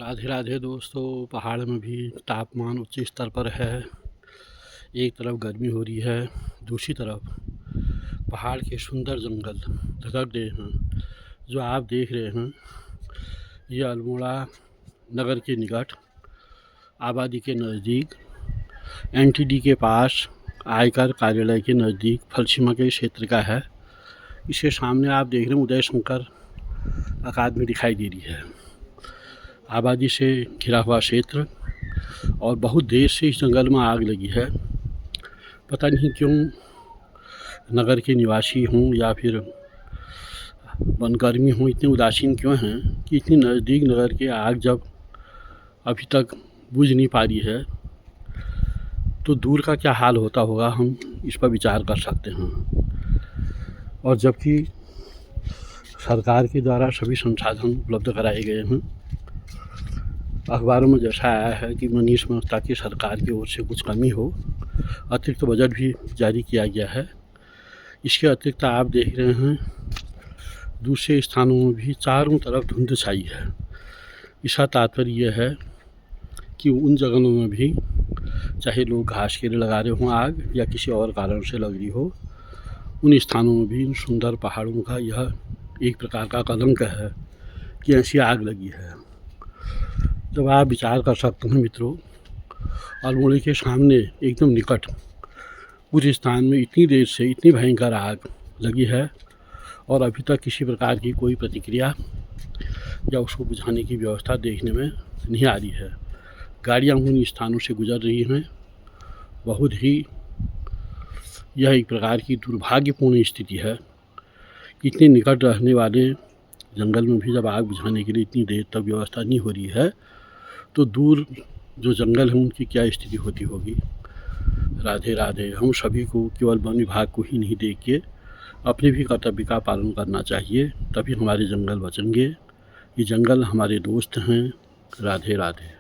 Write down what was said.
राधे राधे दोस्तों। पहाड़ में भी तापमान उच्च स्तर पर है। एक तरफ गर्मी हो रही है, दूसरी तरफ पहाड़ के सुंदर जंगल धधक रहे हैं। जो आप देख रहे हैं ये अल्मोड़ा नगर के निकट आबादी के नज़दीक एनटीडी के पास आयकर कार्यालय के नज़दीक फलसीमा के क्षेत्र का है। इसके सामने आप देख रहे हैं उदय शंकर अकादमी दिखाई दे रही है। आबादी से घिरा हुआ क्षेत्र और बहुत देर से इस जंगल में आग लगी है। पता नहीं क्यों नगर के निवासी हों या फिर वनकर्मी हों इतने उदासीन क्यों हैं कि इतनी नज़दीक नगर के आग जब अभी तक बुझ नहीं पा रही है तो दूर का क्या हाल होता होगा, हम इस पर विचार कर सकते हैं। और जबकि सरकार के द्वारा सभी संसाधन उपलब्ध कराए गए हैं। अखबारों में जैसा आया है कि मनीष मेहता की सरकार की ओर से कुछ कमी हो, अतिरिक्त बजट भी जारी किया गया है। इसके अतिरिक्त आप देख रहे हैं दूसरे स्थानों में भी चारों तरफ धुंध छाई है। इसका तात्पर्य यह है कि उन जगहों में भी चाहे लोग घास के लिए लगा रहे हों आग या किसी और कारण से लग रही हो, उन स्थानों में भी इन सुंदर पहाड़ों का यह एक प्रकार का कलंक है कि ऐसी आग लगी है। जब आप विचार कर सकते हैं मित्रों, अल्मोड़ा के सामने एकदम निकट उस स्थान में इतनी देर से इतनी भयंकर आग लगी है और अभी तक किसी प्रकार की कोई प्रतिक्रिया या उसको बुझाने की व्यवस्था देखने में नहीं आ रही है। गाड़ियाँ उन स्थानों से गुजर रही हैं। बहुत ही यह एक प्रकार की दुर्भाग्यपूर्ण स्थिति है। इतने निकट रहने वाले जंगल में भी जब आग बुझाने के लिए इतनी देर तक व्यवस्था नहीं हो रही है तो दूर जो जंगल हैं उनकी क्या स्थिति होती होगी। राधे राधे। हम सभी को केवल वन विभाग को ही नहीं देख के अपने भी कर्तव्य का पालन करना चाहिए, तभी हमारे जंगल बचेंगे। ये जंगल हमारे दोस्त हैं। राधे राधे।